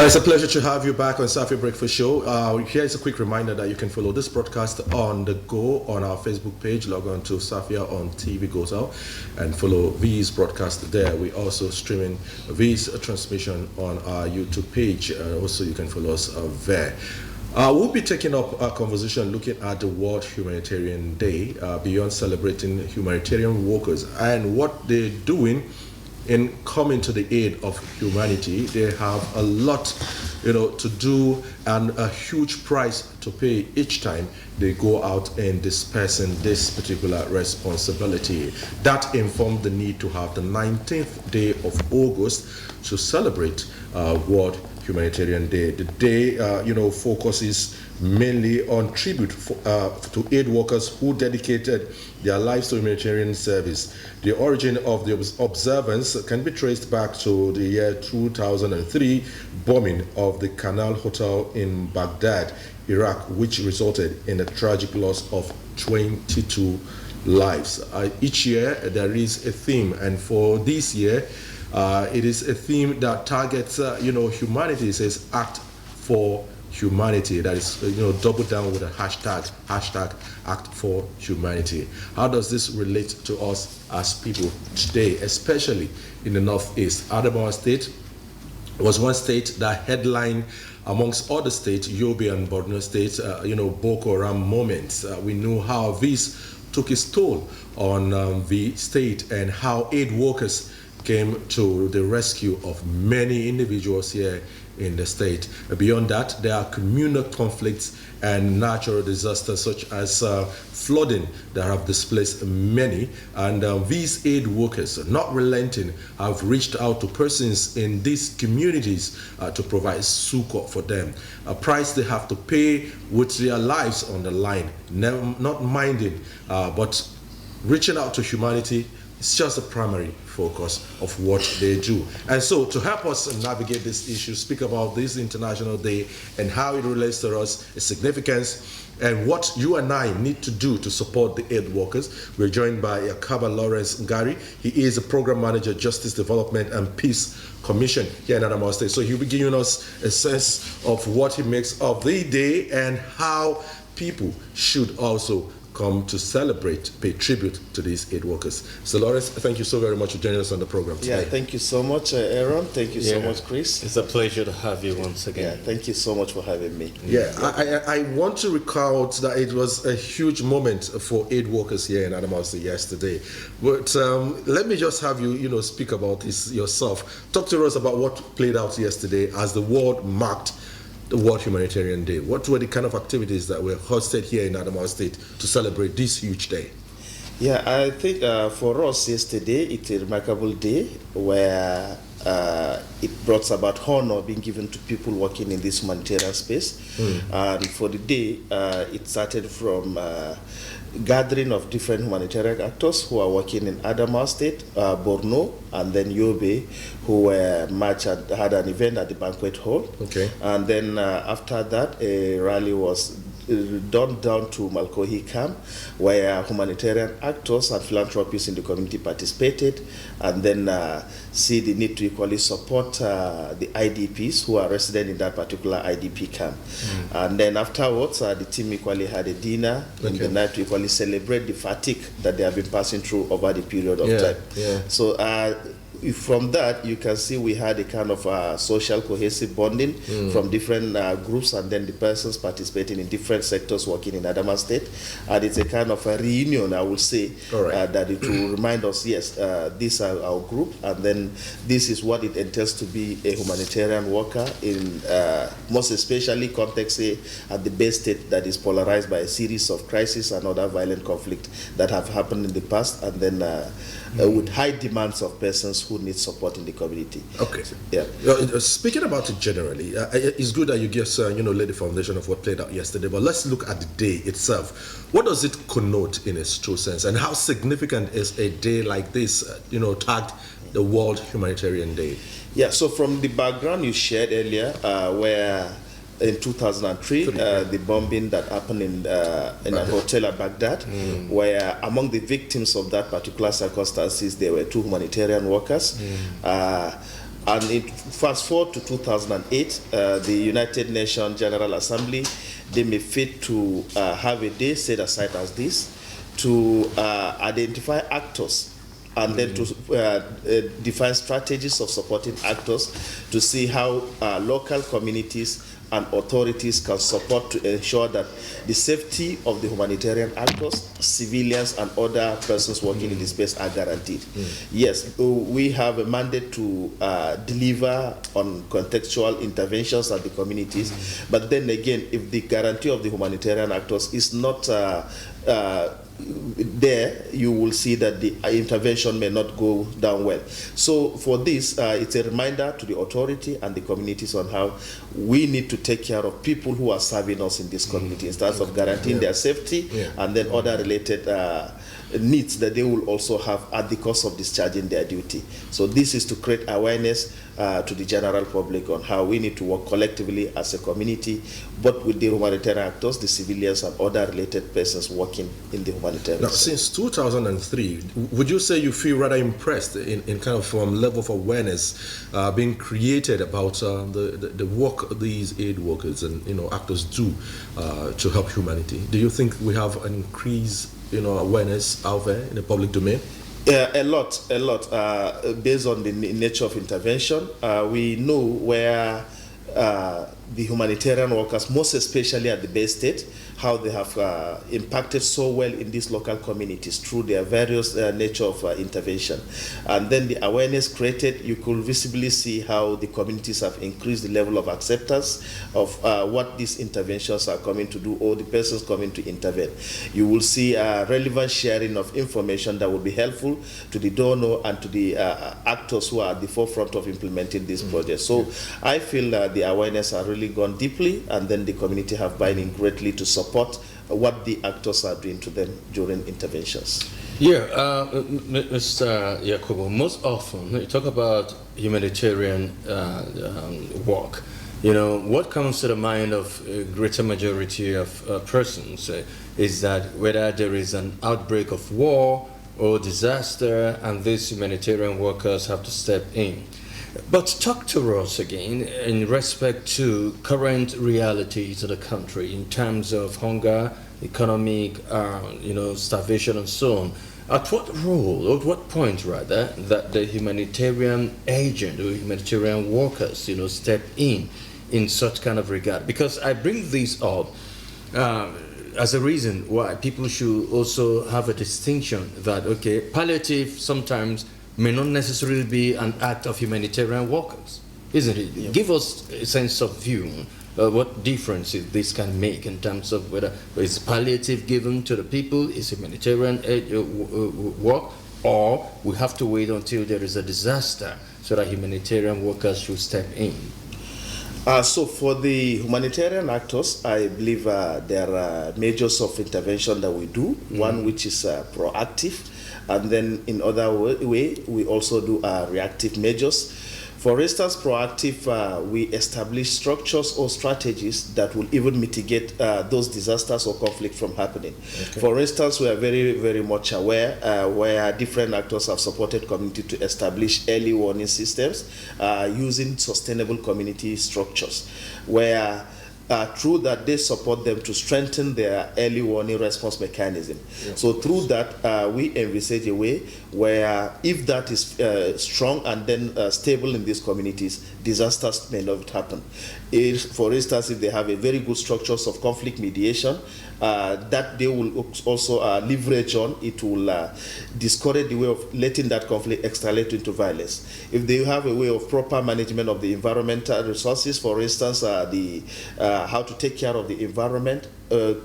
It's a pleasure to have you back on Safiya Breakfast Show. Here's a quick reminder that you can follow this broadcast on the go on our Facebook page. Log on to Safiya on TV Goes Out and follow V's broadcast there. We also streaming V's transmission on our YouTube page. Also, you can follow us there. We'll be taking up a conversation looking at the World Humanitarian Day, beyond celebrating humanitarian workers and what they're doing in coming to the aid of humanity. They have a lot, to do and a huge price to pay each time they go out in dispersing this particular responsibility. That informed the need to have the 19th day of August to celebrate World Humanitarian Day. The day, focuses mainly on tribute to aid workers who dedicated their lives to humanitarian service. The origin of the observance can be traced back to the year 2003 bombing of the Canal Hotel in Baghdad, Iraq, which resulted in a tragic loss of 22 lives. Each year there is a theme, and for this year it is a theme that targets humanity. It says act for humanity. That is double down with a hashtag act for humanity. How does this relate to us as people today, especially in the Northeast? Adamawa State was one state that headlined amongst other states, Yobe and Borno states, Boko Haram moments. We know how this took its toll on the state and how aid workers came to the rescue of many individuals here in the state. Beyond that, there are communal conflicts and natural disasters such as flooding that have displaced many, and these aid workers, not relenting, have reached out to persons in these communities to provide succor for them, a price they have to pay with their lives on the line, not minding, but reaching out to humanity. It's just a primary focus of what they do. And so to help us navigate this issue, speak about this International Day and how it relates to us, its significance, and what you and I need to do to support the aid workers, we're joined by Yakaba Lawrence Ngari. He is a Program Manager, Justice Development and Peace Commission here in Adamawa State. So he'll be giving us a sense of what he makes of the day and how people should also come to celebrate, pay tribute to these aid workers. So Lawrence, thank you so very much for joining us on the program today. Yeah, thank you so much, Aaron. Thank you so much, Chris. It's a pleasure to have you once again. Yeah, thank you so much for having me. Yeah, I want to recount that it was a huge moment for aid workers here in Adamawa State yesterday. But let me just have you, speak about this yourself. Talk to us about what played out yesterday as the world marked the World Humanitarian Day. What were the kind of activities that were hosted here in Adamawa State to celebrate this huge day? Yeah, I think for us yesterday, it's a remarkable day where it brought about honor being given to people working in this humanitarian space. And for the day, it started from gathering of different humanitarian actors who are working in Adamawa State, Borno, and then Yobe, who had an event at the banquet hall. Okay. And then after that, a rally was done down to Malkohi camp, where humanitarian actors and philanthropists in the community participated, and then see the need to equally support the IDPs who are resident in that particular IDP camp. And then afterwards, the team equally had a dinner in the night to equally celebrate the fatigue that they have been passing through over the period of time. Yeah. So from that, you can see we had a kind of social cohesive bonding from different groups, and then the persons participating in different sectors working in Adamawa State. And it's a kind of a reunion, I would say, that it will remind us, yes, these are our group, and then this is what it entails to be a humanitarian worker in most especially context, say, at the base state that is polarized by a series of crises and other violent conflict that have happened in the past, and then with high demands of persons who need support in the community. Okay. So, yeah. Speaking about it generally, it's good that you just lay the foundation of what played out yesterday. But let's look at the day itself. What does it connote in its true sense, and how significant is a day like this, tagged the World Humanitarian Day? Yeah. So from the background you shared earlier, where in 2003, the bombing that happened in a hotel at Baghdad, where among the victims of that particular circumstances, there were two humanitarian workers. And it fast forward to 2008, the United Nations General Assembly, they may fit to have a day set aside as this to identify actors and then to define strategies of supporting actors to see how local communities and authorities can support to ensure that the safety of the humanitarian actors, civilians, and other persons working in the space are guaranteed. Yes, we have a mandate to deliver on contextual interventions at the communities, but then again, if the guarantee of the humanitarian actors is not there, you will see that the intervention may not go down well. So for this, it's a reminder to the authority and the communities on how we need to take care of people who are serving us in this community in terms of guaranteeing their safety and then other related needs that they will also have at the cost of discharging their duty. So this is to create awareness to the general public on how we need to work collectively as a community, both with the humanitarian actors, the civilians, and other related persons working in the humanitarian sector. Since 2003, would you say you feel rather impressed in kind of level of awareness being created about the work these aid workers and actors do to help humanity? Do you think we have an increased awareness out there in the public domain? A lot. Based on the nature of intervention, we know where the humanitarian workers, most especially at the base state, how they have impacted so well in these local communities through their various nature of intervention. And then the awareness created, you could visibly see how the communities have increased the level of acceptance of what these interventions are coming to do, or the persons coming to intervene. You will see relevant sharing of information that will be helpful to the donor and to the actors who are at the forefront of implementing this project. So I feel the awareness has really gone deeply, and then the community have buy in greatly to support what the actors are doing to them during interventions. Yeah, Mr. Yakubu, most often you talk about humanitarian work. What comes to the mind of a greater majority of persons is that whether there is an outbreak of war or disaster, and these humanitarian workers have to step in. But talk to us again in respect to current realities of the country in terms of hunger, economic, starvation, and so on. At what role, or at what point rather, that the humanitarian agent or humanitarian workers, step in such kind of regard? Because I bring this up as a reason why people should also have a distinction that, okay, palliative sometimes may not necessarily be an act of humanitarian workers, isn't it? Yeah. Give us a sense of view, what difference this can make in terms of whether it's palliative given to the people, is humanitarian work, or we have to wait until there is a disaster so that humanitarian workers should step in. So for the humanitarian actors, I believe there are measures of intervention that we do, one which is proactive, and then in other way, we also do reactive measures. For instance, proactive, we establish structures or strategies that will even mitigate those disasters or conflict from happening. Okay. For instance, we are very, very much aware where different actors have supported community to establish early warning systems using sustainable community structures, where through that they support them to strengthen their early warning response mechanism. Yeah. So through that we envisage a way where if that is strong and then stable in these communities, disasters may not happen. If, for instance, if they have a very good structures of conflict mediation that they will also leverage on, it will discourage the way of letting that conflict escalate into violence. If they have a way of proper management of the environmental resources, for instance, how to take care of the environment,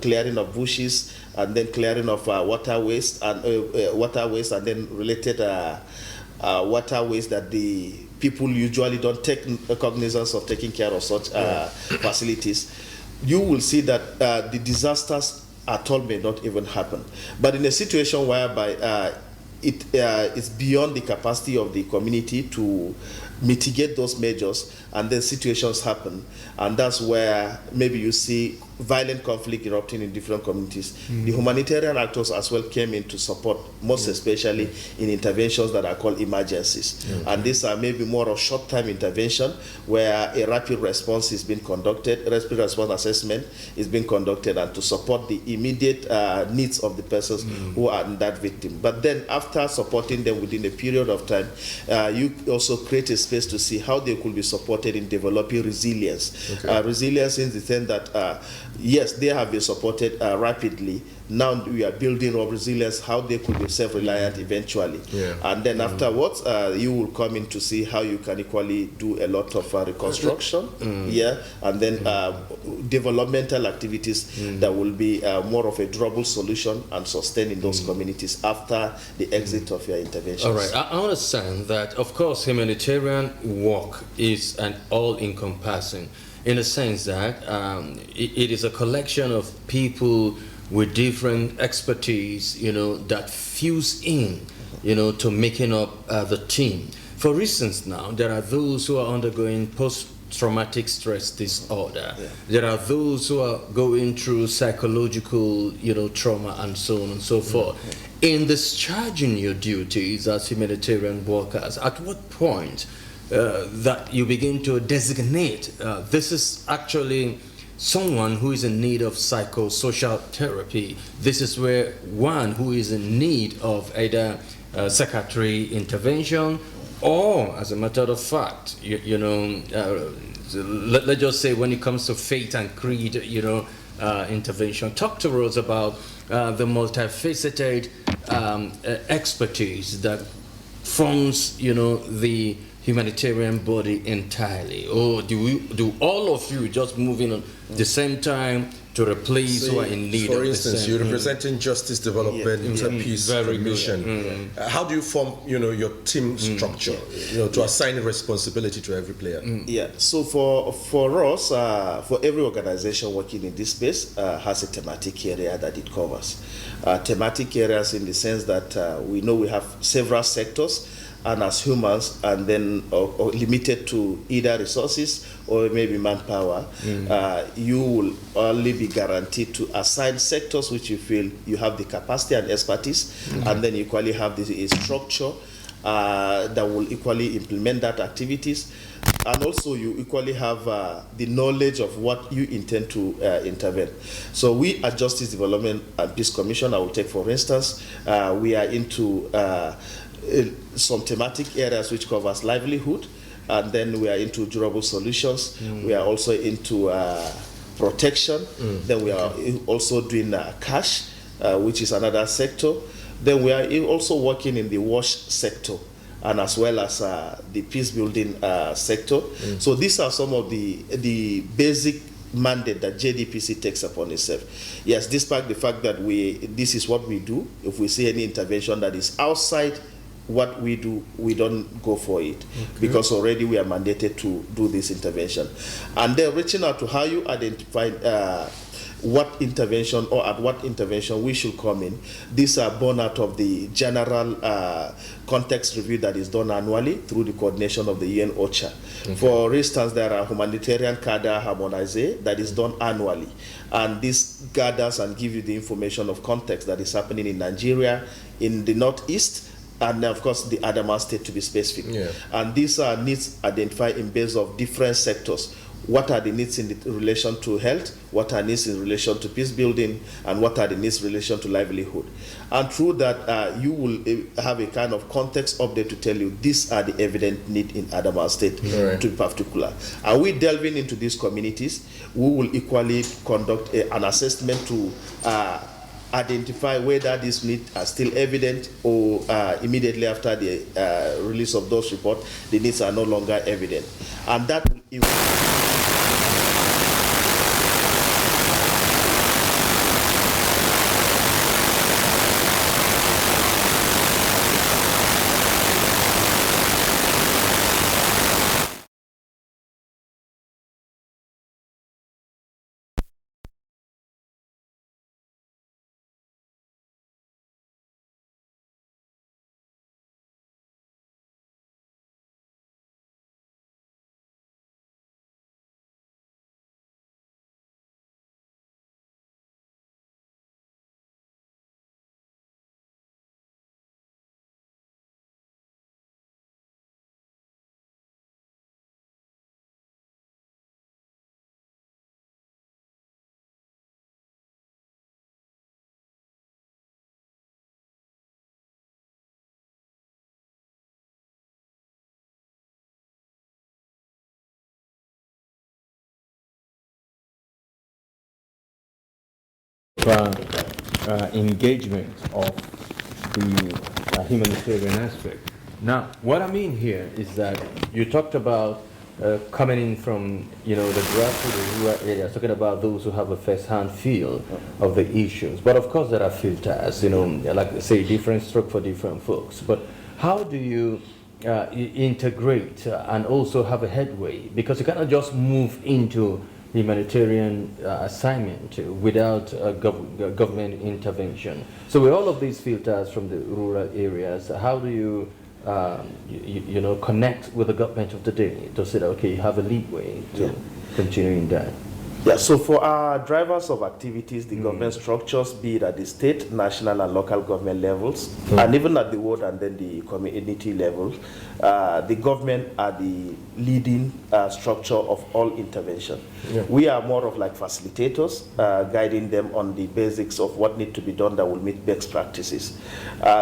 clearing of bushes, and then clearing of water waste, and then related water waste that the people usually don't take cognizance of taking care of such facilities, you will see that the disasters at all may not even happen. But in a situation whereby it is beyond the capacity of the community to mitigate those measures, and then situations happen, and that's where maybe you see violent conflict erupting in different communities. The humanitarian actors as well came in to support, most especially in interventions that are called emergencies. And these are maybe more of short-term intervention where a rapid response is being conducted, rapid response assessment is being conducted, and to support the immediate needs of the persons who are in that victim. But then after supporting them within a period of time, you also create a space to see how they could be supported in developing resilience. Resilience in the sense that yes, they have been supported rapidly. Now we are building up resilience, how they could be self-reliant eventually. And then afterwards, you will come in to see how you can equally do a lot of reconstruction, and then developmental activities that will be more of a durable solution and sustain in those communities after the exit of your interventions. All right, I understand that, of course, humanitarian work is an all-encompassing, in the sense that it is a collection of people with different expertise, that fuse in, to making up the team. For instance, now, there are those who are undergoing post-traumatic stress disorder. There are those who are going through psychological, trauma and so on and so forth. In discharging your duties as humanitarian workers, at what point that you begin to designate this is actually someone who is in need of psychosocial therapy, this is where one who is in need of either psychiatric intervention, or as a matter of fact, let's just say when it comes to faith and creed, intervention. Talk to us about the multifaceted expertise that forms, the humanitarian body entirely, or do all of you just move in at the same time to replace who are in need for of instance, the same? you're representing justice, development, peace, mission. How do you form, your team structure, to assign responsibility to every player? So for us, for every organization working in this space has a thematic area that it covers. Thematic areas in the sense that we know we have several sectors, and as humans, and then or limited to either resources or maybe manpower, you will only be guaranteed to assign sectors which you feel you have the capacity and expertise, and then you equally have a structure that will equally implement that activities, and also you equally have the knowledge of what you intend to intervene. So we at Justice Development and Peace Commission, I will take for instance, we are into some thematic areas which covers livelihood, and then we are into durable solutions. We are also into protection. Then we are also doing cash, which is another sector. Then we are also working in the WASH sector, and as well as the peace building sector. So these are some of the basic mandate that JDPC takes upon itself. Yes, despite the fact that this is what we do. If we see any intervention that is outside what we do, we don't go for it, because already we are mandated to do this intervention. And then reaching out to how you identify what intervention or at what intervention we should come in. These are born out of the general context review that is done annually through the coordination of the UN OCHA. For instance, there are humanitarian cadre harmonization that is done annually, and this gathers and gives you the information of context that is happening in Nigeria, in the Northeast, and of course the Adamawa state, to be specific. And these are needs identified in base of different sectors. What are the needs in relation to health? What are needs in relation to peace building? And what are the needs in relation to livelihood? And through that, you will have a kind of context update to tell you these are the evident need in Adamawa state, to be particular. Are we delving into these communities? We will equally conduct an assessment to identify whether these needs are still evident, or immediately after the release of those reports, the needs are no longer evident. And that will engagement of the humanitarian aspect. Now, what I mean here is that you talked about coming in from, the grassroots rural areas, talking about those who have a first-hand feel of the issues. But of course, there are filters, like say different stroke for different folks. But how do you integrate and also have a headway? Because you cannot just move into humanitarian assignment without government intervention. So with all of these filters from the rural areas, how do you connect with the government of the day to say that, okay, you have a leeway to continue in that? Yeah, so for our drivers of activities, the government structures, be it at the state, national, and local government levels, and even at the world and then the community level, the government are the leading structure of all intervention. Yeah. We are more of like facilitators, guiding them on the basics of what needs to be done that will meet best practices.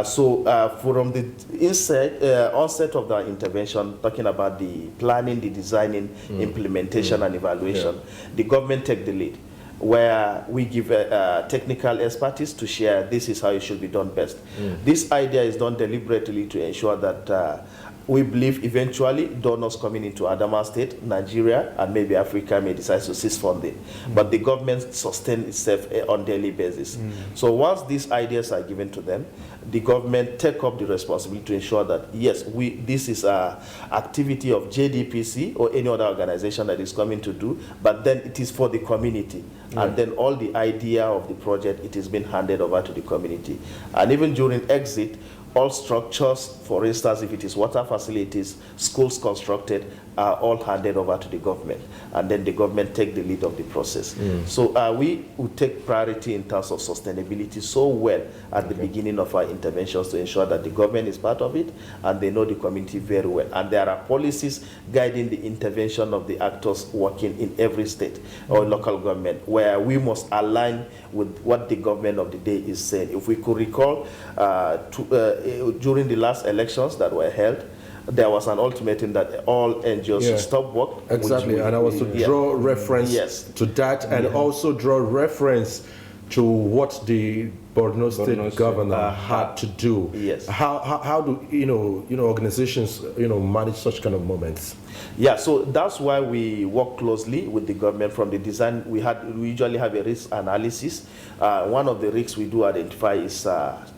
So from the onset of the intervention, talking about the planning, the designing, implementation, and evaluation, the government take the lead, where we give technical expertise to share this is how it should be done best. This idea is done deliberately to ensure that we believe eventually donors coming into Adamawa State, Nigeria, and maybe Africa may decide to cease funding. But the government sustains itself on a daily basis. So once these ideas are given to them, the government take up the responsibility to ensure that, yes, this is an activity of JDPC or any other organization that is coming to do, but then it is for the community. And then all the idea of the project, it is being handed over to the community. And even during exit, all structures, for instance, if it is water facilities, schools constructed, are all handed over to the government. And then the government take the lead of the process. So we would take priority in terms of sustainability so well at the beginning of our interventions to ensure that the government is part of it and they know the community very well. And there are policies guiding the intervention of the actors working in every state or local government, where we must align with what the government of the day is saying. If we could recall, during the last elections that were held, there was an ultimatum that all NGOs should stop work. Exactly, and I was to draw reference to that, and also draw reference to what the Borno State governor had to do. Yes. How do organizations manage such kind of moments? Yeah, so that's why we work closely with the government from the design. We usually have a risk analysis. One of the risks we do identify is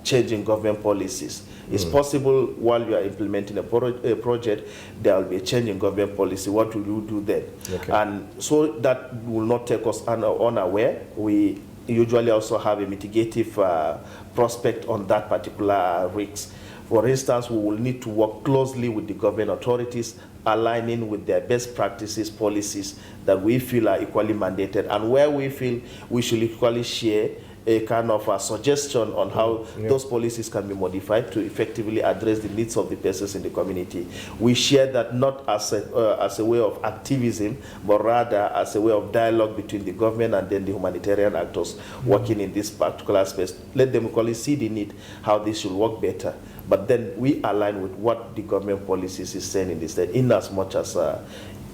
changing government policies. It's possible while you are implementing a project, there will be a change in government policy. What will you do then? Okay. And so that will not take us unaware. We usually also have a mitigative prospect on that particular risk. For instance, we will need to work closely with the government authorities, aligning with their best practices, policies that we feel are equally mandated, and where we feel we should equally share a kind of a suggestion on how those policies can be modified to effectively address the needs of the persons in the community. We share that not as a way of activism, but rather as a way of dialogue between the government and then the humanitarian actors working in this particular space. Let them equally see the need, how this should work better. But then we align with what the government policies is saying in the state, in as much as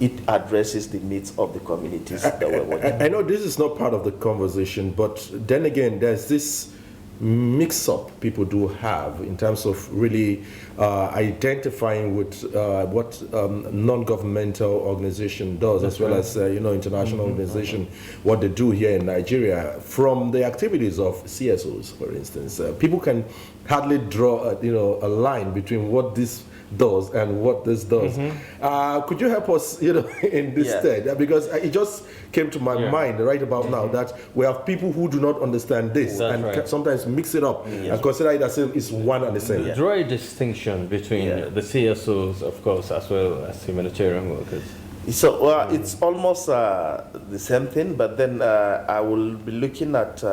it addresses the needs of the communities that we're working. I know this is not part of the conversation, but then again, there's this mix-up people do have in terms of really identifying with what non-governmental organization does, as well as international organization, what they do here in Nigeria. From the activities of CSOs, for instance, people can hardly draw a line between what this does and what this does. Could you help us in this state? Because it just came to my mind right about now that we have people who do not understand this and sometimes mix it up and consider it as if it's one and the same. Draw a distinction between the CSOs, of course, as well as humanitarian workers. So it's almost the same thing, but then I will be looking at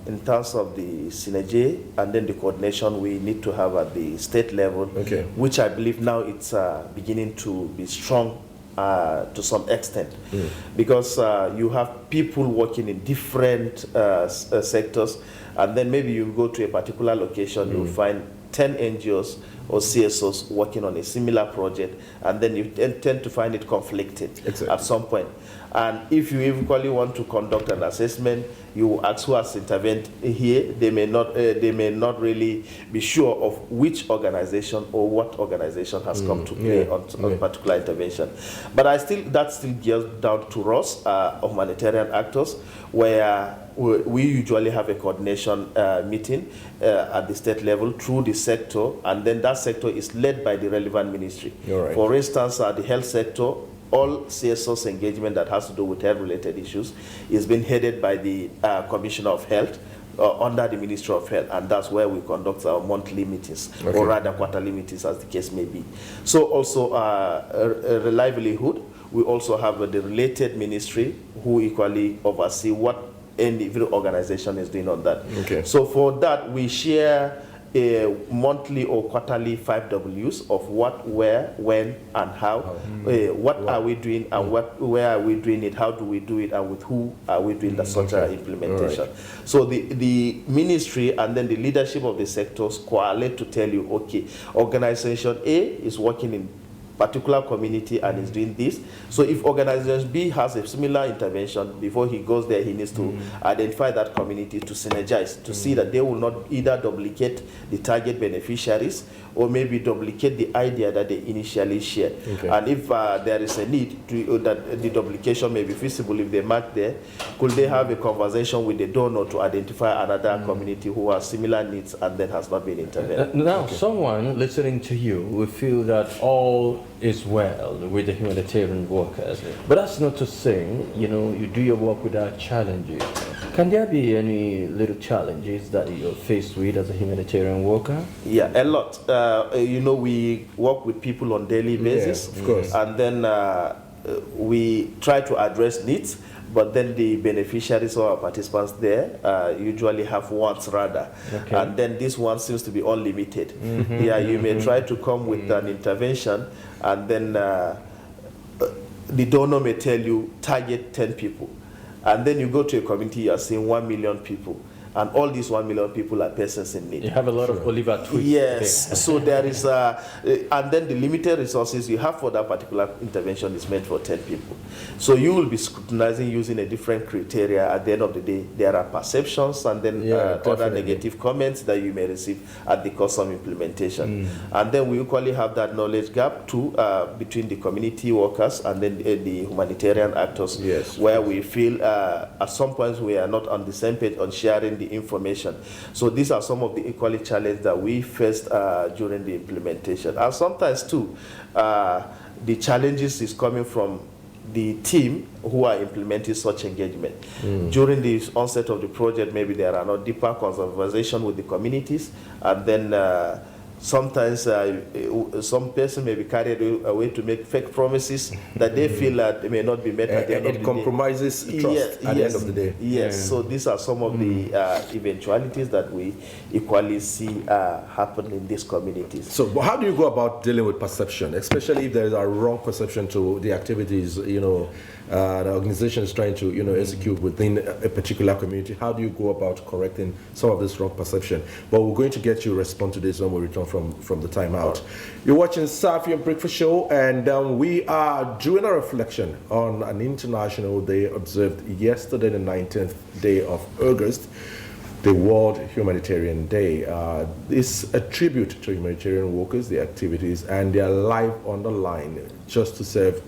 in terms of the synergy and then the coordination we need to have at the state level, which I believe now it's beginning to be strong to some extent, because you have people working in different sectors, and then maybe you go to a particular location, you'll find 10 NGOs or CSOs working on a similar project, and then you tend to find it conflicting at some point. And if you equally want to conduct an assessment, you ask who has intervened here. They may not really be sure of which organization or what organization has come to play on particular intervention. But that still gears down to us, humanitarian actors, where we usually have a coordination meeting at the state level through the sector, and then that sector is led by the relevant ministry. Right. For instance, the health sector, all CSOs engagement that has to do with health-related issues is being headed by the Commissioner of Health under the Ministry of Health, and that's where we conduct our monthly meetings, or rather quarterly meetings, as the case may be. So also livelihood, we also have the related ministry who equally oversee what any organization is doing on that. Okay. So for that, we share a monthly or quarterly 5 Ws of what, where, when, and how. What are we doing, and where are we doing it? How do we do it, and with who are we doing that such implementation? Right. So the ministry and then the leadership of the sectors correlate to tell you, okay, organization A is working in particular community and is doing this. So if organization B has a similar intervention, before he goes there, he needs to identify that community to synergize, to see that they will not either duplicate the target beneficiaries or maybe duplicate the idea that they initially shared. Okay. And if there is a need to, that the duplication may be feasible, if they mark there, could they have a conversation with the donor to identify another community who has similar needs and then has not been intervened? Now, someone listening to you will feel that all is well with the humanitarian workers, but that's not to say, you know, you do your work without challenges. Can there be any little challenges that you're faced with as a humanitarian worker? Yeah, a lot. You know, we work with people on daily basis, of course, and then we try to address needs. But then the beneficiaries or our participants there usually have wants rather. Okay. And then this one seems to be unlimited. Yeah, you may try to come with an intervention, and then the donor may tell you target 10 people. And then you go to a community, you are seeing 1 million people. And all these 1 million people are persons in need. You have a lot of Oliver Twist. Yes. So there is and then the limited resources you have for that particular intervention is meant for 10 people. So you will be scrutinizing using a different criteria. At the end of the day, there are perceptions and then other negative comments that you may receive at the cost of implementation. And then we equally have that knowledge gap too between the community workers and then the humanitarian actors, where we feel at some points we are not on the same page on sharing the information. So these are some of the equally challenges that we faced during the implementation. And sometimes too, the challenges is coming from the team who are implementing such engagement. During the onset of the project, maybe there are no deeper conversation with the communities, and then sometimes some person may be carried away to make fake promises that they feel that they may not be met at the end of the day. And it compromises trust at the end of the day. Yes, so these are some of the eventualities that we equally see happen in these communities. So how do you go about dealing with perception, especially if there is a wrong perception to the activities, you know, the organization is trying to, you know, execute within a particular community? How do you go about correcting some of this wrong perception? But we're going to get you to respond to this when we return from the timeout. You're watching Safiya Breakfast Show, and we are doing a reflection on an international day observed yesterday, the 19th day of August, the World Humanitarian Day. It's a tribute to humanitarian workers, their activities, and their life on the line just to serve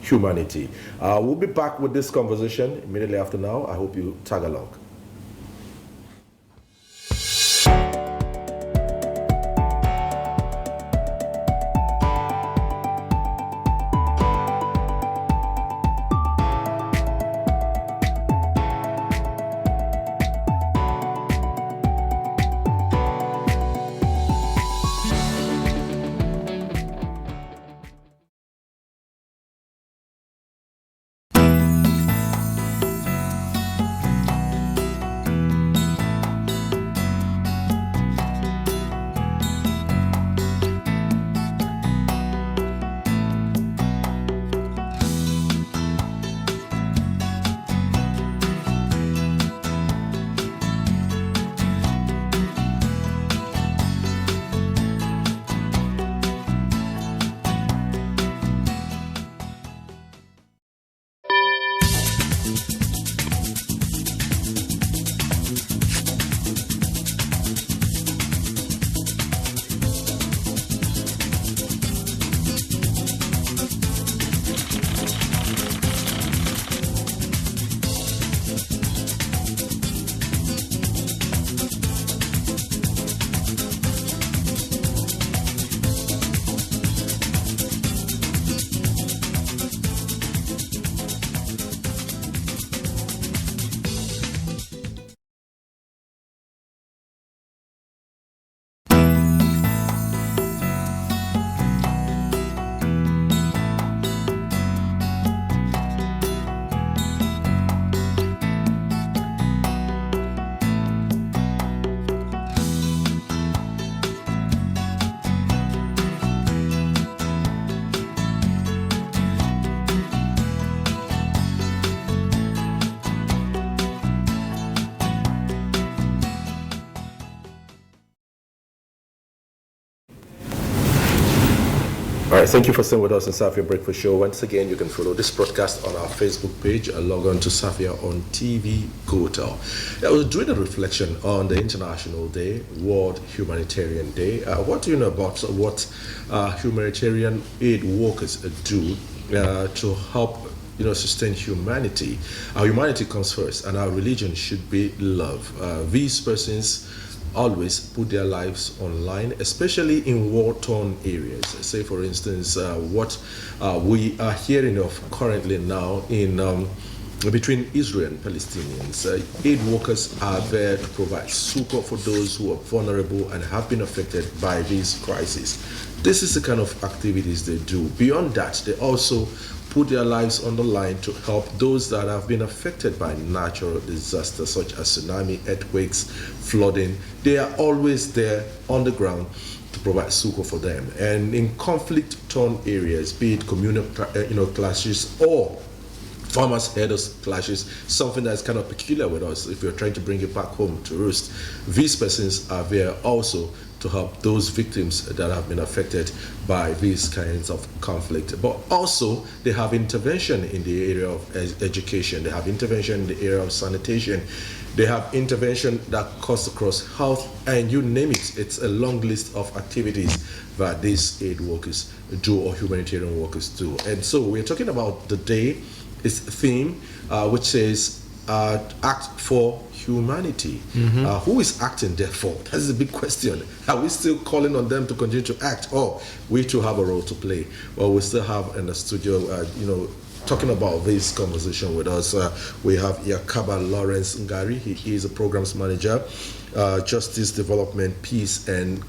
humanity. We'll be back with this conversation immediately after now. I hope you tag along. right, thank you for staying with us in Safiya Breakfast Show. Once again, you can follow this broadcast on our Facebook page and log on to Safiya on TV Gotel. I was doing a reflection on the International Day, World Humanitarian Day. What do you know about what humanitarian aid workers do to help sustain humanity? Our humanity comes first, and our religion should be love. These persons always put their lives online, especially in war-torn areas. Say, for instance, what we are hearing of currently now in between Israel and Palestinians. Aid workers are there to provide support for those who are vulnerable and have been affected by these crises. This is the kind of activities they do. Beyond that, they also put their lives on the line to help those that have been affected by natural disasters such as tsunami, earthquakes, flooding. They are always there on the ground to provide succor for them. And in conflict-torn areas, be it communal clashes or farmers' herders clashes, something that's kind of peculiar with us if you're trying to bring it back home to roost. These persons are there also to help those victims that have been affected by these kinds of conflict. But also, they have intervention in the area of education. They have intervention in the area of sanitation. They have intervention that cuts across health, and you name it. It's a long list of activities that these aid workers do or humanitarian workers do. And so we're talking about the day, its theme, which says act for humanity. Who is acting therefore? That's a big question. Are we still calling on them to continue to act, or we too have a role to play? Well, we still have in the studio, talking about this conversation with us, we have Yakaba Lawrence Ngari. He is a programs manager, Justice Development, Peace and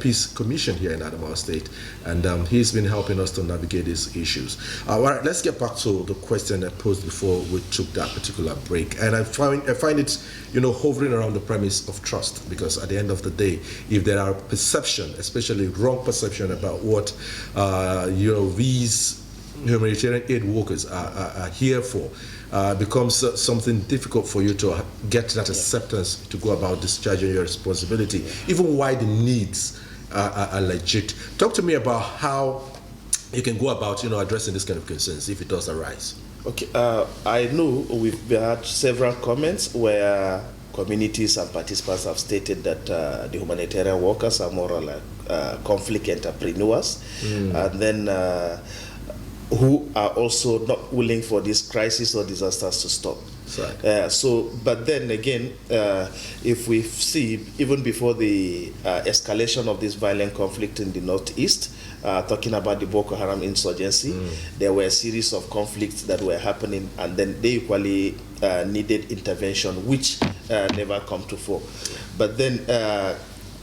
Peace Commission here in Adamawa State, and he's been helping us to navigate these issues. All right, let's get back to the question I posed before we took that particular break, and I find it, hovering around the premise of trust, because at the end of the day, if there are perception, especially wrong perception about what these humanitarian aid workers are here for, becomes something difficult for you to get that acceptance to go about discharging your responsibility, even why the needs are legit. Talk to me about how you can go about addressing this kind of concerns if it does arise. Okay, I know we've had several comments where communities and participants have stated that the humanitarian workers are more like conflict entrepreneurs, and then who are also not willing for this crisis or disasters to stop. Right. But then again, if we see, even before the escalation of this violent conflict in the northeast, talking about the Boko Haram insurgency, there were a series of conflicts that were happening, and then they equally needed intervention, which never come to fore. But then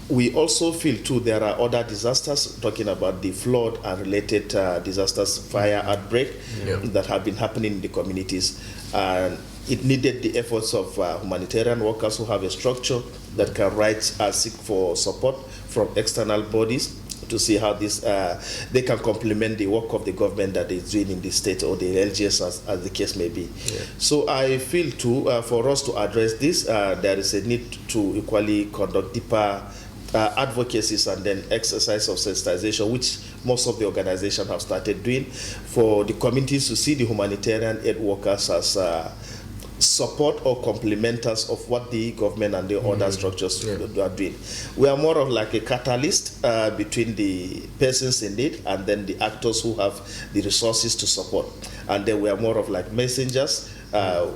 we also feel too there are other disasters, talking about the flood and related disasters, fire outbreak that have been happening in the communities. And it needed the efforts of humanitarian workers who have a structure that can seek for support from external bodies to see how this they can complement the work of the government that is doing in the state or the LGS as the case may be. So I feel too for us to address this, there is a need to equally conduct deeper advocacies and then exercise of sensitization, which most of the organizations have started doing, for the communities to see the humanitarian aid workers as support or complementers of what the government and the other structures are doing. We are more of like a catalyst between the persons in need and then the actors who have the resources to support. And then we are more of like messengers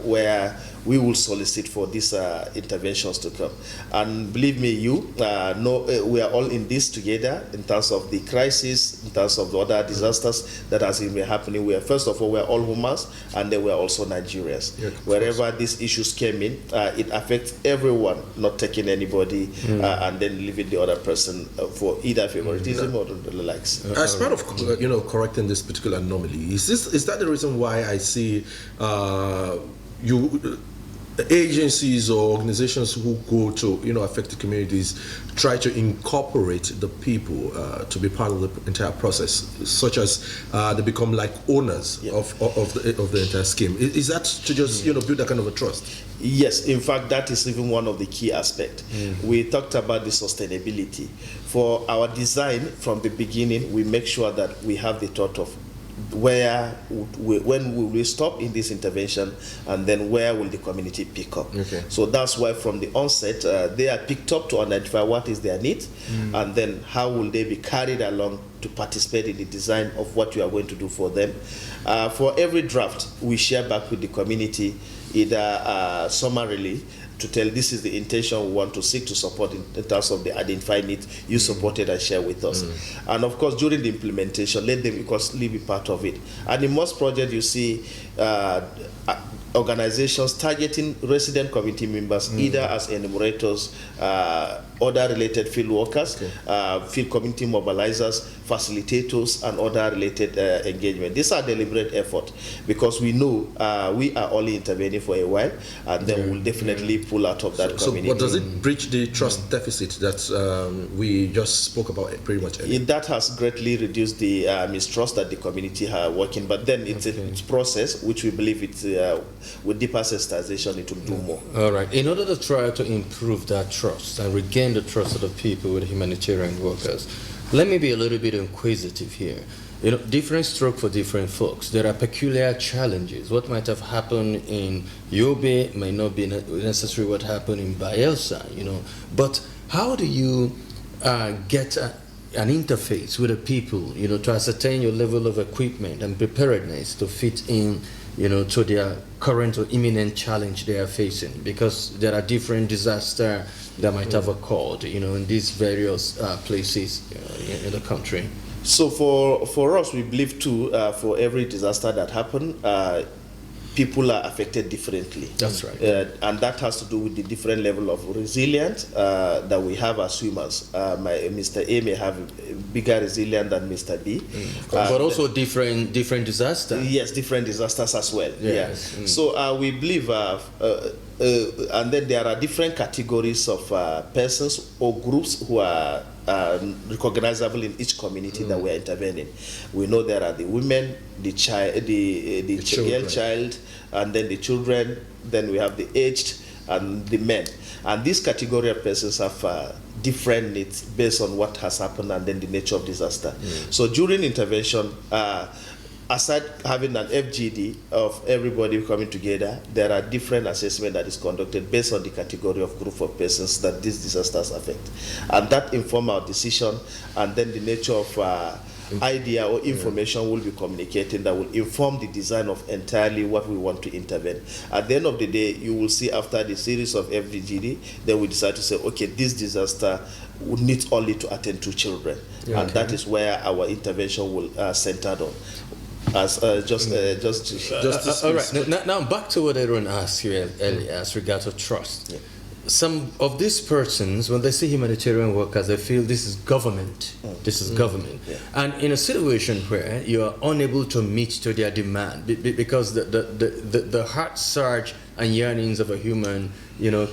where we will solicit for these interventions to come. And believe me, we are all in this together in terms of the crisis, in terms of the other disasters that has been happening. First of all, we're all humans, and then we're also Nigerians. Wherever these issues came in, it affects everyone, not taking anybody and then leaving the other person for either favoritism or the likes. As part of correcting this particular anomaly, is that the reason why I see agencies or organizations who go to affected communities try to incorporate the people to be part of the entire process, such as they become like owners of the entire scheme. Is that to just build that kind of a trust? Yes, in fact, that is even one of the key aspects. We talked about the sustainability. For our design from the beginning, we make sure that we have the thought of when will we stop in this intervention, and then where will the community pick up. So that's why from the onset they are picked up to identify what is their need, and then how will they be carried along to participate in the design of what you are going to do for them. For every draft, we share back with the community either summarily to tell this is the intention we want to seek to support in terms of the identified needs you supported and share with us. And of course, during the implementation, let them be part of it. And in most projects, you see organizations targeting resident community members either as enumerators, other related field workers, field community mobilizers, facilitators, and other related engagement. These are deliberate effort because we know we are only intervening for a while, and then we'll definitely pull out of that community. So, but does it breach the trust deficit that we just spoke about pretty much earlier? That has greatly reduced the mistrust that the community are working, but then it's a process which we believe it's with deeper sensitization it will do more. All right. In order to try to improve that trust and regain the trust of the people with humanitarian workers, let me be a little bit inquisitive here. Different stroke for different folks. There are peculiar challenges. What might have happened in Yobe may not be necessarily what happened in Bayelsa, But how do you get an interface with the people, to ascertain your level of equipment and preparedness to fit in, to their current or imminent challenge they are facing? Because there are different disasters that might have occurred, in these various places in the country. So for us, we believe too, for every disaster that happened, people are affected differently. That's right. And that has to do with the different level of resilience that we have as swimmers. Mr. A may have bigger resilience than Mr. B. But also different disasters. Yes, different disasters as well. Yes. Yeah. So we believe, and then there are different categories of persons or groups who are recognizable in each community that we are intervening. We know there are the women, the child, the girl child, and then the children. Then we have the aged and the men. And this category of persons have different needs based on what has happened and then the nature of disaster. So during intervention, aside having an FGD of everybody coming together, there are different assessments that is conducted based on the category of group of persons that these disasters affect. And that informs our decision, and then the nature of idea or information will be communicated that will inform the design of entirely what we want to intervene. At the end of the day, you will see after the series of FGD, then we decide to say, okay, this disaster would need only to attend to children. And that is where our intervention will center on. As all right. Now back to what everyone asked you earlier as regards to trust. Yeah. Some of these persons, when they see humanitarian workers, they feel this is government. This is government. Yeah. And in a situation where you are unable to meet to their demand, because the heart surge and yearnings of a human,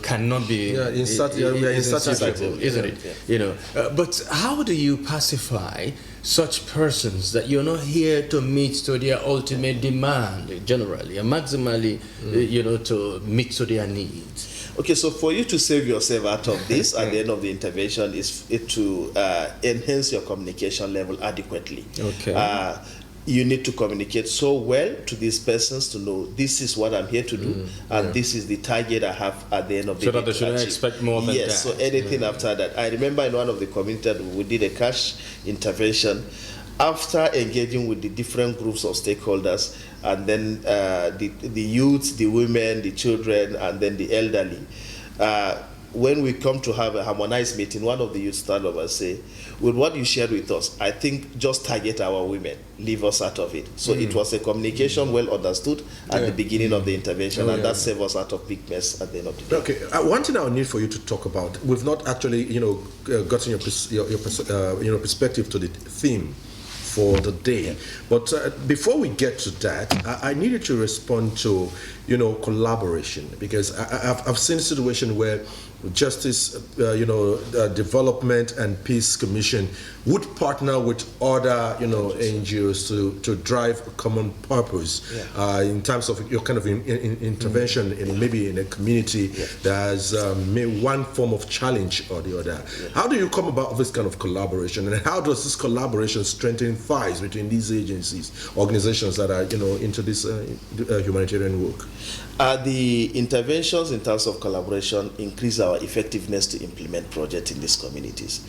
cannot be insatiable, isn't it? Yeah. But how do you pacify such persons that you're not here to meet to their ultimate demand generally and maximally, to meet to their needs? Okay, so for you to save yourself out of this at the end of the intervention is to enhance your communication level adequately. Okay. You need to communicate so well to these persons to know this is what I'm here to do, and this is the target I have at the end of the day. So that they shouldn't expect more than that. Yes, so anything after that. I remember in one of the communities we did a cash intervention. After engaging with the different groups of stakeholders, and then the youth, the women, the children, and then the elderly, when we come to have a harmonized meeting, one of the youth stand up and say, with what you shared with us, I think just target our women, leave us out of it. So it was a communication well understood at the beginning of the intervention, and that saved us out of big mess at the end of the day. Okay, one thing I would need for you to talk about, we've not actually, gotten your perspective to the theme for the day. But before we get to that, I needed to respond to, collaboration, because I've seen a situation where Justice, Development and Peace Commission would partner with other, NGOs to drive a common purpose in terms of your kind of intervention in maybe in a community that has one form of challenge or the other. How do you come about this kind of collaboration, and how does this collaboration strengthen ties between these agencies, organizations that are, into this humanitarian work? The interventions in terms of collaboration increase our effectiveness to implement projects in these communities.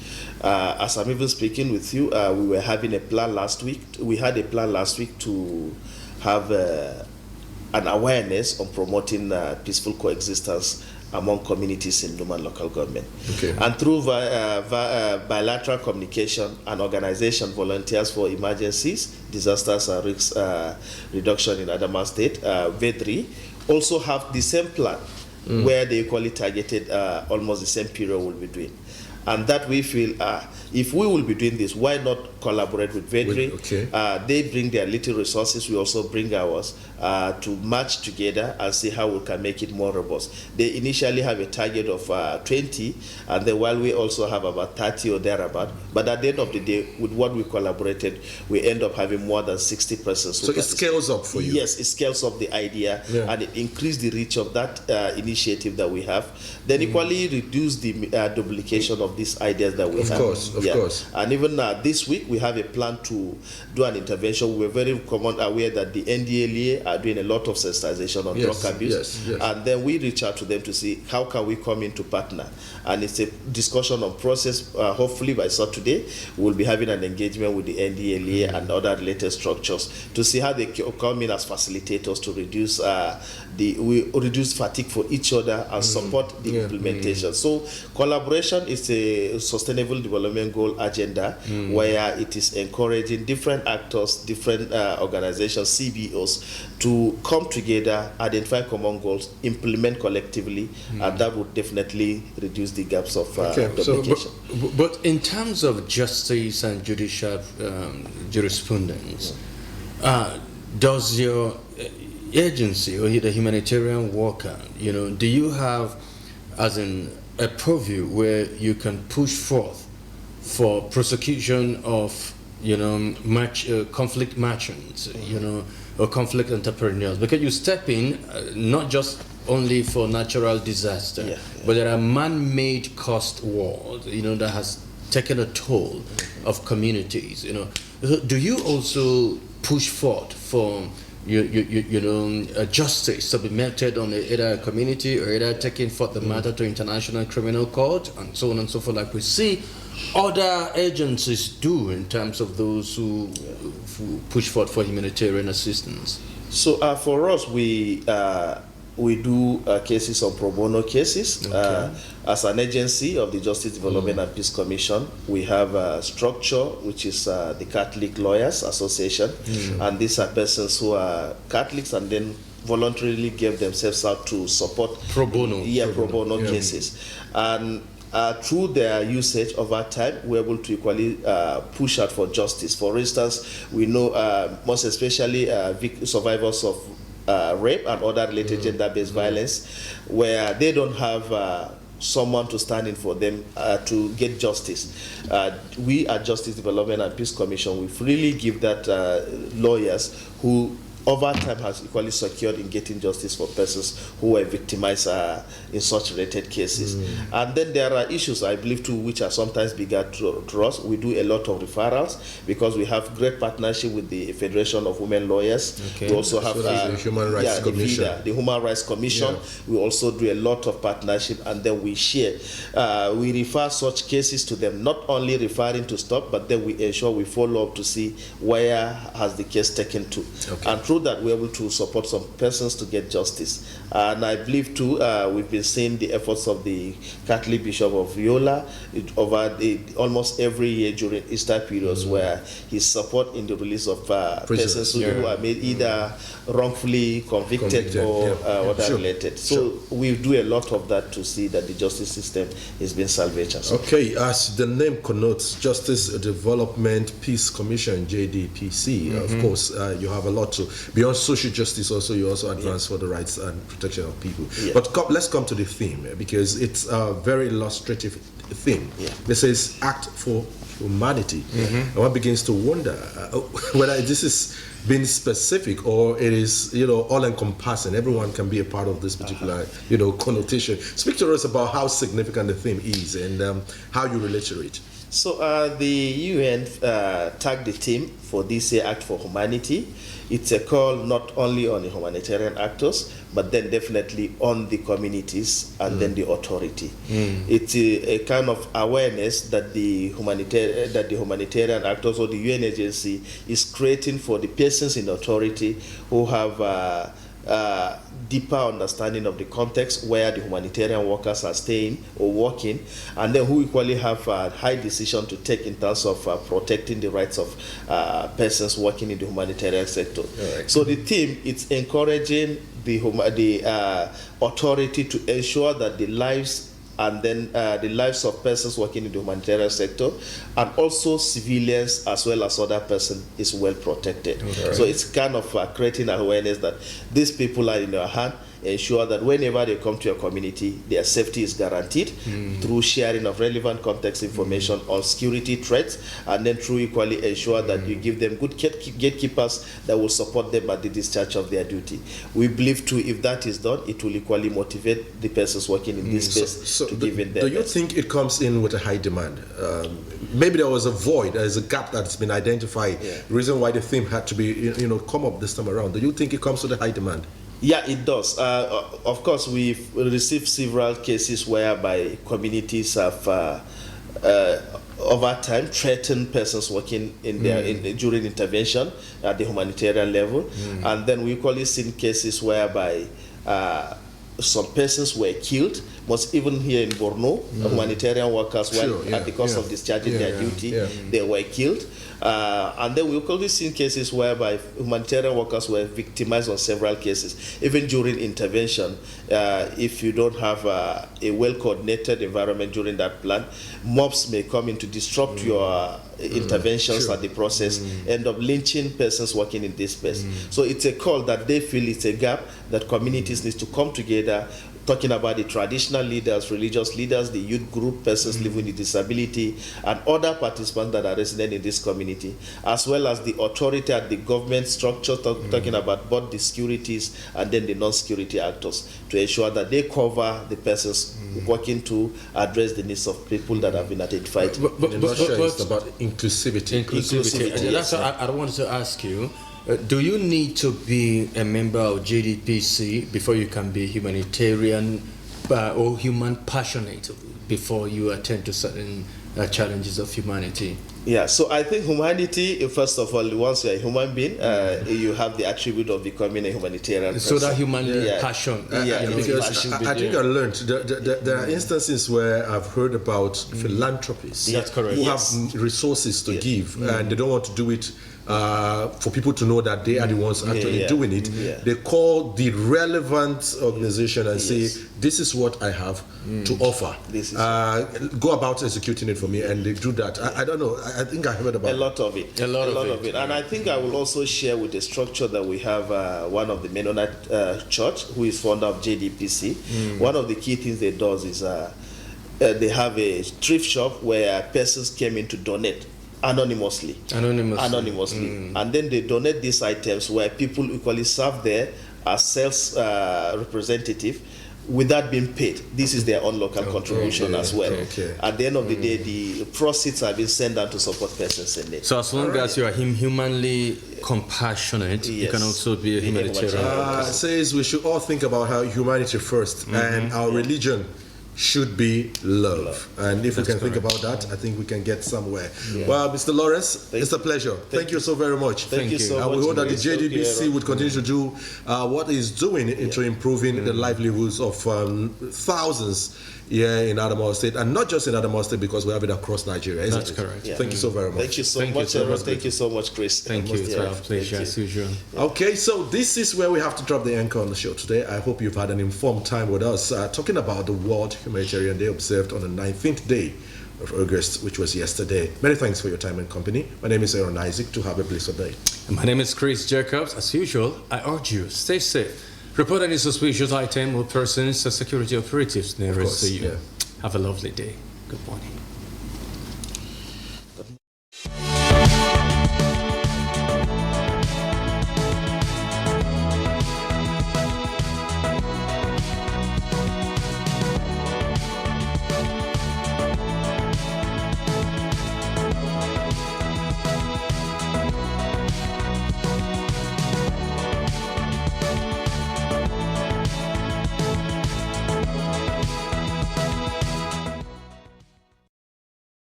As I'm even speaking with you, we were having a plan last week. We had a plan last week to have an awareness on promoting peaceful coexistence among communities in Numan local government. Okay. And through bilateral communication, an organization, Volunteers for Emergencies, Disasters and Risk Reduction in Adamawa State, VEDRI, also have the same plan where they equally targeted almost the same period we'll be doing. And that we feel, if we will be doing this, why not collaborate with VEDRI? Okay. They bring their little resources, we also bring ours to match together and see how we can make it more robust. They initially have a target of 20, and then while we also have about 30 or thereabout, but at the end of the day, with what we collaborated, we end up having more than 60 persons. So it scales up for you? Yes, it scales up the idea, and it increased the reach of that initiative that we have. Then equally reduce the duplication of these ideas that we have. Of course. And even this week, we have a plan to do an intervention. We're very aware that the NDLEA are doing a lot of sensitization on drug abuse. And then we reach out to them to see how can we come in to partner. And it's a discussion on process. Hopefully by Saturday, we'll be having an engagement with the NDLEA and other related structures to see how they come in as facilitators to reduce reduce fatigue for each other and support the implementation. So collaboration is a sustainable development goal agenda where it is encouraging different actors, different organizations, CBOs to come together, identify common goals, implement collectively, and that would definitely reduce the gaps of duplication. But in terms of justice and judicial jurisprudence, does your agency or the humanitarian worker, do you have as in a purview where you can push forth for prosecution of conflict merchants, or conflict entrepreneurs? Because you step in not just only for natural disaster, but there are man-made cost wars, that has taken a toll of communities. Do you also push forth for justice to be meted on either a community or either taking forth the matter to international criminal court and so on and so forth, like we see other agencies do in terms of those who push forth for humanitarian assistance? So for us, we do cases on pro bono cases. As an agency of the Justice Development and Peace Commission, we have a structure which is the Catholic Lawyers Association, and these are persons who are Catholics and then voluntarily gave themselves out to support pro bono, pro bono cases. And through their usage over time, we're able to equally push out for justice. For instance, we know most especially survivors of rape and other related gender-based violence, where they don't have someone to stand in for them to get justice. We at Justice Development and Peace Commission, we freely give that lawyers who over time has equally secured in getting justice for persons who were victimized in such related cases. And then there are issues, I believe, too, which are sometimes bigger to us. We do a lot of referrals because we have great partnership with the Federation of Women Lawyers. We also have the Human Rights Commission. The Human Rights Commission. We also do a lot of partnership, and then we share. We refer such cases to them, not only referring to stop, but then we ensure we follow up to see where has the case taken to. And through that, we're able to support some persons to get justice. And I believe, too, we've been seeing the efforts of the Catholic Bishop of Yola over almost every year during Easter periods, where his support in the release of persons who are made either wrongfully convicted or other related. So we do a lot of that to see that the justice system is being salvaged. Okay, as the name connotes, Justice Development Peace Commission, JDPC, of course, you have a lot to, beyond social justice also, you also advance for the rights and protection of people. But let's come to the theme, because it's a very illustrative theme. This says act for humanity. And one begins to wonder whether this is being specific or it is, all encompassing. Everyone can be a part of this particular, connotation. Speak to us about how significant the theme is and how you relate to it. So the UN tagged the theme for this year, Act for Humanity. It's a call not only on the humanitarian actors, but then definitely on the communities and then the authority. It's a kind of awareness that the humanitarian actors or the UN agency is creating for the persons in authority who have deeper understanding of the context where the humanitarian workers are staying or working, and then who equally have a high decision to take in terms of protecting the rights of persons working in the humanitarian sector. So the theme, it's encouraging the authority to ensure that the lives and then the lives of persons working in the humanitarian sector and also civilians as well as other persons is well protected. So it's kind of creating awareness that these people are in your hand. Ensure that whenever they come to your community, their safety is guaranteed through sharing of relevant context information on security threats, and then through equally ensure that you give them good gatekeepers that will support them at the discharge of their duty. We believe too, if that is done, it will equally motivate the persons working in this space to give in their Do you think it comes in with a high demand? Maybe there was a void, there's a gap that's been identified. The reason why the theme had to be, come up this time around. Do you think it comes with a high demand? Yeah, it does. Of course, we've received several cases whereby communities have, over time, threatened persons working in during intervention at the humanitarian level, and then we equally seen cases whereby some persons were killed. Most even here in Borno, humanitarian workers, at the cost of discharging their duty, they were killed. And then we equally seen cases whereby humanitarian workers were victimized on several cases. Even during intervention, if you don't have a well-coordinated environment during that plan, mobs may come in to disrupt your interventions at the process, end up lynching persons working in this space. So it's a call that they feel it's a gap that communities need to come together, talking about the traditional leaders, religious leaders, the youth group, persons living with disability, and other participants that are resident in this community, as well as the authority at the government structure, talking about both the securities and then the non-security actors, to ensure that they cover the persons working to address the needs of people that have been identified. But it's about inclusivity. Inclusivity. That's what I wanted to ask you. Do you need to be a member of JDPC before you can be humanitarian or human passionate before you attend to certain challenges of humanity? Yeah, so I think humanity, first of all, once you're a human being, you have the attribute of becoming a humanitarian person. So that human passion. Because I think I learned there are instances where I've heard about philanthropists who have resources to give and they don't want to do it for people to know that they are the ones actually doing it. They call the relevant organization and say, this is what I have to offer. Go about executing it for me, and they do that. I don't know. I think I heard about a lot of it. And I think I will also share with the structure that we have one of the Mennonite Church, who is founder of JDPC. One of the key things they do is they have a thrift shop where persons came in to donate anonymously. And then they donate these items where people equally serve there as sales representative without being paid. This is their own local contribution as well. At the end of the day, the proceeds have been sent down to support persons in need. So as long as you are humanly compassionate, you can also be a humanitarian. Says we should all think about how humanity first and our religion should be love. And if That's we can think correct. about that, I think we can get somewhere. Yeah. Well, Mr. Lawrence, it's a pleasure. Thank you so very much. Thank you so And much. we hope that the Chris. JDBC would continue to do what it's doing into improving the livelihoods of thousands here in Adamawa State, and not just in Adamawa State, because we have it across Nigeria, isn't That's it? correct. Yeah. Thank you so very much. Thank you so Thank you much, so Aaron. much. Thank you so much, Chris. Thank you. It's Yeah. our pleasure, Thank as you. usual. Okay, so this is where we have to drop the anchor on the show today. I hope you've had an informed time with us, talking about the World Humanitarian Day observed on the 19th day of August, which was yesterday. Many thanks for your time and company. My name is Aaron Isaac. To have a blissful day. And my name is Chris Jacobs. As usual, I urge you, stay safe. Report any suspicious item or persons to security operatives nearest course, to you. yeah. Have a lovely day. Good morning.